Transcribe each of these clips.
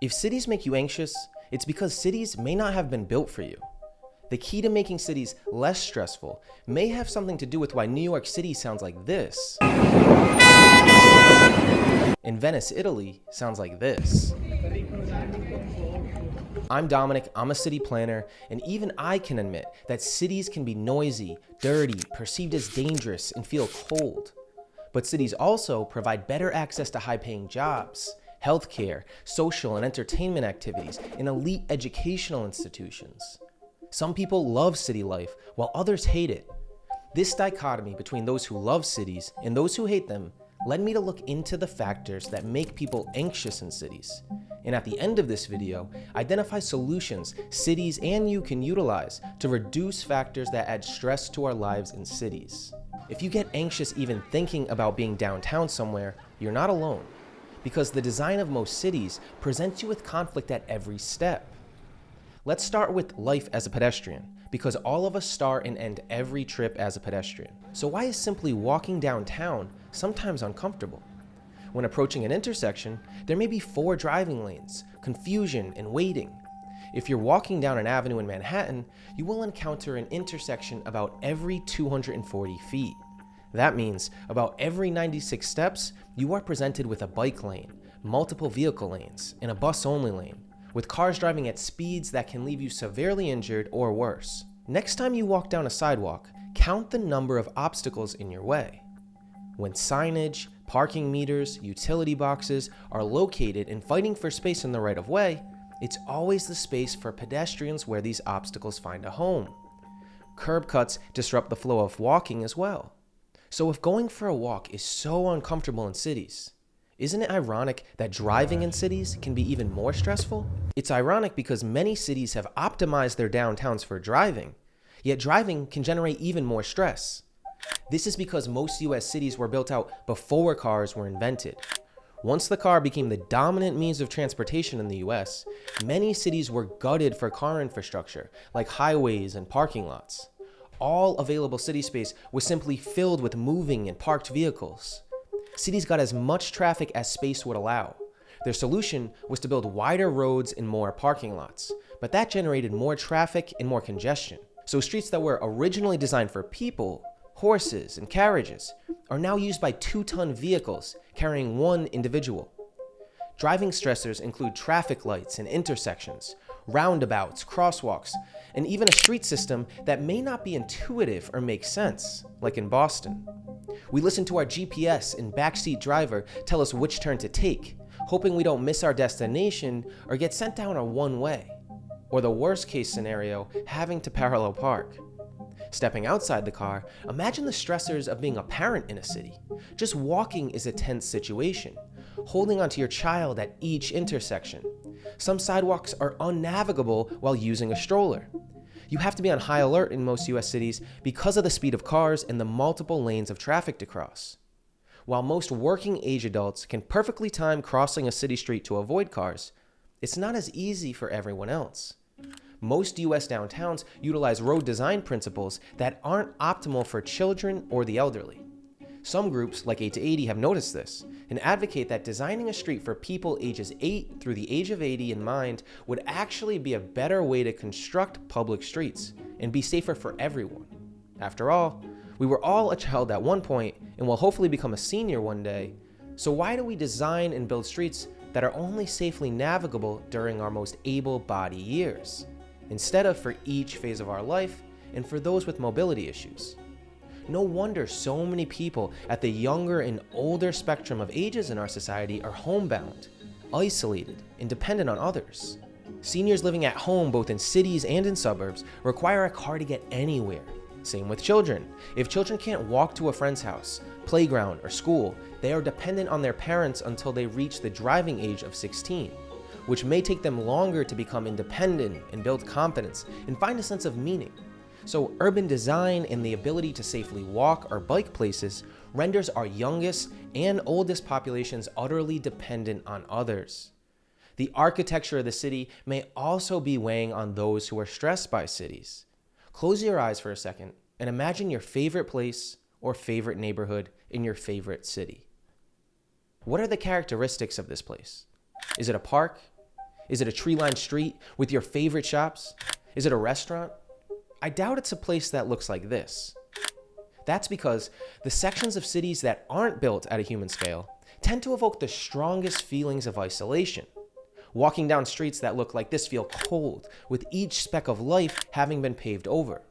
If cities make you anxious, it's because cities may not have been built for you. The key to making cities less stressful may have something to do with why New York City sounds like this, and Venice, Italy sounds like this. I'm Dominic, I'm a city planner, and even I can admit that cities can be noisy, dirty, perceived as dangerous, and feel cold. But cities also provide better access to high-paying jobs, healthcare, social and entertainment activities, and elite educational institutions. Some people love city life, while others hate it. This dichotomy between those who love cities and those who hate them led me to look into the factors that make people anxious in cities. And at the end of this video, identify solutions cities and you can utilize to reduce factors that add stress to our lives in cities. If you get anxious even thinking about being downtown somewhere, you're not alone, because the design of most cities presents you with conflict at every step. Let's start with life as a pedestrian, because all of us start and end every trip as a pedestrian. So why is simply walking downtown sometimes uncomfortable? When approaching an intersection, there may be 4 driving lanes, confusion, and waiting. If you're walking down an avenue in Manhattan, you will encounter an intersection about every 240 feet. That means about every 96 steps, you are presented with a bike lane, multiple vehicle lanes, and a bus-only lane, with cars driving at speeds that can leave you severely injured or worse. Next time you walk down a sidewalk, count the number of obstacles in your way. When signage, parking meters, utility boxes are located and fighting for space in the right of way, it's always the space for pedestrians where these obstacles find a home. Curb cuts disrupt the flow of walking as well. So if going for a walk is so uncomfortable in cities, isn't it ironic that driving in cities can be even more stressful? It's ironic because many cities have optimized their downtowns for driving, yet driving can generate even more stress. This is because most US cities were built out before cars were invented. Once the car became the dominant means of transportation in the US, many cities were gutted for car infrastructure, like highways and parking lots. All available city space was simply filled with moving and parked vehicles. Cities got as much traffic as space would allow. Their solution was to build wider roads and more parking lots, but that generated more traffic and more congestion. So streets that were originally designed for people, horses, and carriages are now used by 2-ton vehicles carrying one individual. Driving stressors include traffic lights and intersections, roundabouts, crosswalks, and even a street system that may not be intuitive or make sense, like in Boston. We listen to our GPS and backseat driver tell us which turn to take, hoping we don't miss our destination or get sent down a one-way, or the worst case scenario, having to parallel park. Stepping outside the car, imagine the stressors of being a parent in a city. Just walking is a tense situation, holding onto your child at each intersection. Some sidewalks are unnavigable while using a stroller. You have to be on high alert in most US cities because of the speed of cars and the multiple lanes of traffic to cross. While most working age adults can perfectly time crossing a city street to avoid cars, it's not as easy for everyone else. Most US downtowns utilize road design principles that aren't optimal for children or the elderly. Some groups, like 8 to 80, have noticed this and advocate that designing a street for people ages 8 through the age of 80 in mind would actually be a better way to construct public streets and be safer for everyone. After all, we were all a child at one point and will hopefully become a senior one day, so why do we design and build streets that are only safely navigable during our most able-bodied years, instead of for each phase of our life and for those with mobility issues? No wonder so many people at the younger and older spectrum of ages in our society are homebound, isolated, and dependent on others. Seniors living at home both in cities and in suburbs require a car to get anywhere. Same with children. If children can't walk to a friend's house, playground, or school, they are dependent on their parents until they reach the driving age of 16, which may take them longer to become independent and build confidence and find a sense of meaning. So urban design and the ability to safely walk or bike places renders our youngest and oldest populations utterly dependent on others. The architecture of the city may also be weighing on those who are stressed by cities. Close your eyes for a second and imagine your favorite place or favorite neighborhood in your favorite city. What are the characteristics of this place? Is it a park? Is it a tree-lined street with your favorite shops? Is it a restaurant? I doubt it's a place that looks like this. That's because the sections of cities that aren't built at a human scale tend to evoke the strongest feelings of isolation. Walking down streets that look like this feel cold, with each speck of life having been paved over.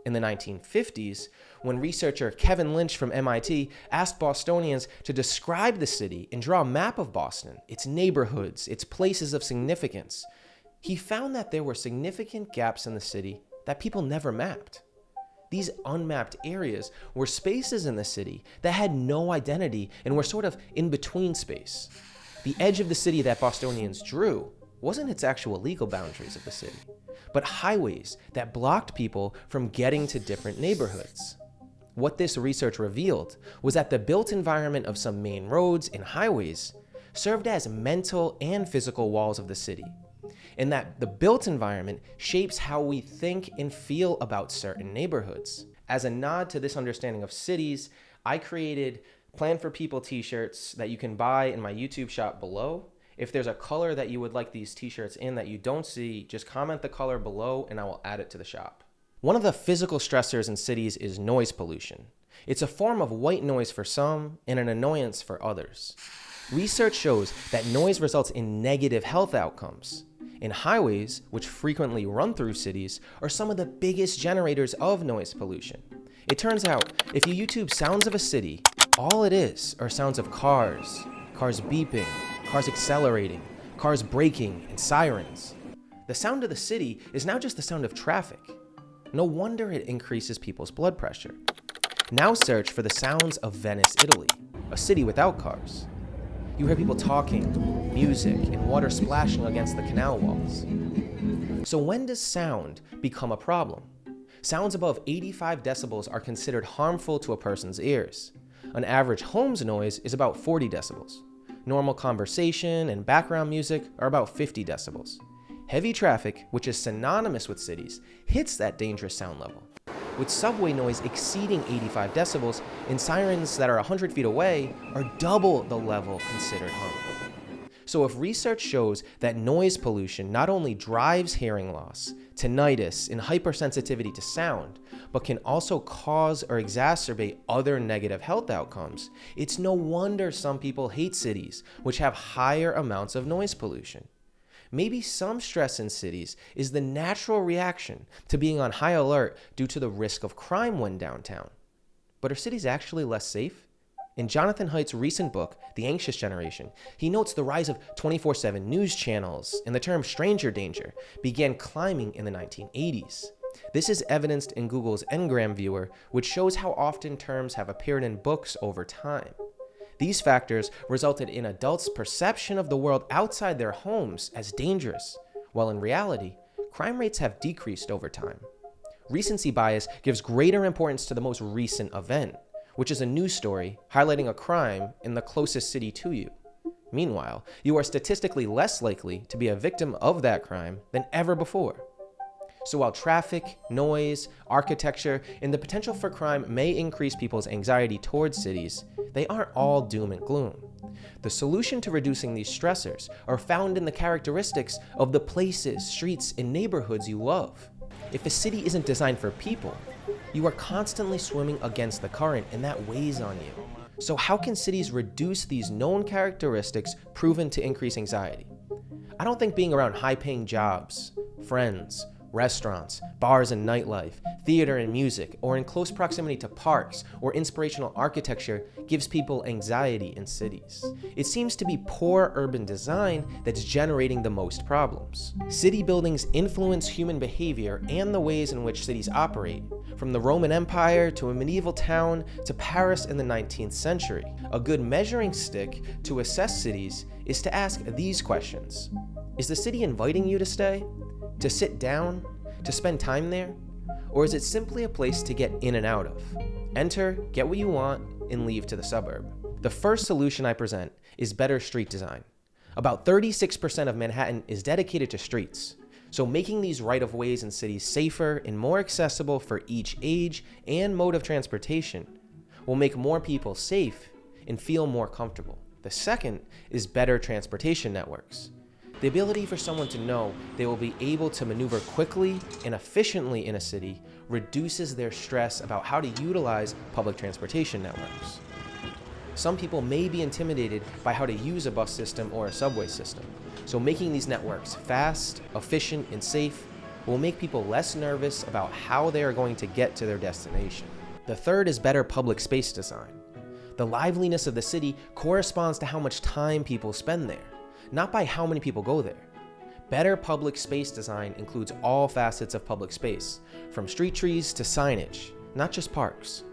In the 1950s, when researcher Kevin Lynch from MIT asked Bostonians to describe the city and draw a map of Boston, its neighborhoods, its places of significance, he found that there were significant gaps in the city that people never mapped. These unmapped areas were spaces in the city that had no identity and were sort of in-between space. The edge of the city that Bostonians drew wasn't its actual legal boundaries of the city, but highways that blocked people from getting to different neighborhoods. What this research revealed was that the built environment of some main roads and highways served as mental and physical walls of the city, and that the built environment shapes how we think and feel about certain neighborhoods. As a nod to this understanding of cities, I created Plan for People t-shirts that you can buy in my YouTube shop below. If there's a color that you would like these t-shirts in that you don't see, just comment the color below and I will add it to the shop. One of the physical stressors in cities is noise pollution. It's a form of white noise for some and an annoyance for others. Research shows that noise results in negative health outcomes. And highways, which frequently run through cities, are some of the biggest generators of noise pollution. It turns out, if you YouTube sounds of a city, all it is are sounds of cars beeping, cars accelerating, cars braking, and sirens. The sound of the city is now just the sound of traffic. No wonder it increases people's blood pressure. Now search for the sounds of Venice, Italy, a city without cars. You hear people talking, music, and water splashing against the canal walls. So when does sound become a problem? Sounds above 85 decibels are considered harmful to a person's ears. An average home's noise is about 40 decibels. Normal conversation and background music are about 50 decibels. Heavy traffic, which is synonymous with cities, hits that dangerous sound level, with subway noise exceeding 85 decibels and sirens that are 100 feet away are double the level considered harmful. So if research shows that noise pollution not only drives hearing loss, tinnitus, and hypersensitivity to sound, but can also cause or exacerbate other negative health outcomes, it's no wonder some people hate cities which have higher amounts of noise pollution. Maybe some stress in cities is the natural reaction to being on high alert due to the risk of crime when downtown. But are cities actually less safe? In Jonathan Haidt's recent book, The Anxious Generation, he notes the rise of 24/7 news channels and the term stranger danger began climbing in the 1980s. This is evidenced in Google's Ngram viewer, which shows how often terms have appeared in books over time. These factors resulted in adults' perception of the world outside their homes as dangerous, while in reality, crime rates have decreased over time. Recency bias gives greater importance to the most recent event, which is a news story highlighting a crime in the closest city to you. Meanwhile, you are statistically less likely to be a victim of that crime than ever before. So while traffic, noise, architecture, and the potential for crime may increase people's anxiety towards cities, they aren't all doom and gloom. The solution to reducing these stressors are found in the characteristics of the places, streets, and neighborhoods you love. If a city isn't designed for people, you are constantly swimming against the current, and that weighs on you. So how can cities reduce these known characteristics proven to increase anxiety? I don't think being around high-paying jobs, friends, restaurants, bars and nightlife, theater and music, or in close proximity to parks or inspirational architecture gives people anxiety in cities. It seems to be poor urban design that's generating the most problems. City buildings influence human behavior and the ways in which cities operate, from the Roman Empire to a medieval town to Paris in the 19th century. A good measuring stick to assess cities is to ask these questions. Is the city inviting you to stay? To sit down? To spend time there? Or is it simply a place to get in and out of? Enter, get what you want, and leave to the suburb. The first solution I present is better street design. About 36% of Manhattan is dedicated to streets, so making these right-of-ways in cities safer and more accessible for each age and mode of transportation will make more people safe and feel more comfortable. The second is better transportation networks. The ability for someone to know they will be able to maneuver quickly and efficiently in a city reduces their stress about how to utilize public transportation networks. Some people may be intimidated by how to use a bus system or a subway system, so making these networks fast, efficient, and safe will make people less nervous about how they are going to get to their destination. The third is better public space design. The liveliness of the city corresponds to how much time people spend there, not by how many people go there. Better public space design includes all facets of public space, from street trees to signage, not just parks.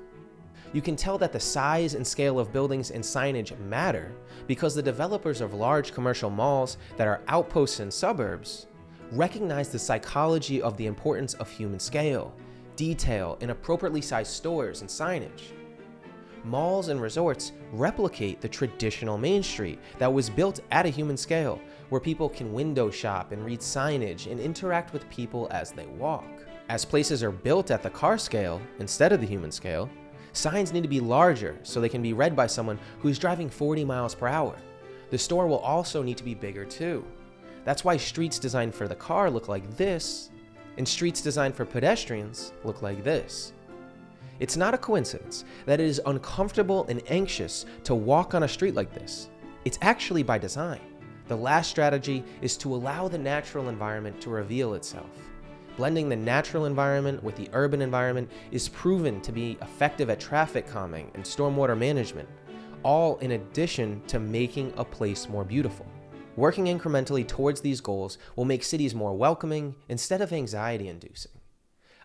You can tell that the size and scale of buildings and signage matter because the developers of large commercial malls that are outposts in suburbs recognize the psychology of the importance of human scale, detail, and appropriately sized stores and signage. Malls and resorts replicate the traditional Main Street that was built at a human scale, where people can window shop and read signage and interact with people as they walk. As places are built at the car scale instead of the human scale, signs need to be larger so they can be read by someone who's driving 40 miles per hour. The store will also need to be bigger too. That's why streets designed for the car look like this, and streets designed for pedestrians look like this. It's not a coincidence that it is uncomfortable and anxious to walk on a street like this. It's actually by design. The last strategy is to allow the natural environment to reveal itself. Blending the natural environment with the urban environment is proven to be effective at traffic calming and stormwater management, all in addition to making a place more beautiful. Working incrementally towards these goals will make cities more welcoming instead of anxiety-inducing.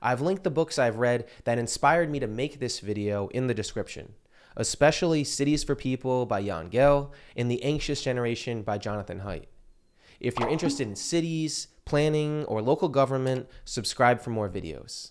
I've linked the books I've read that inspired me to make this video in the description, especially Cities for People by Jan Gehl and The Anxious Generation by Jonathan Haidt. If you're interested in cities, planning, or local government, subscribe for more videos.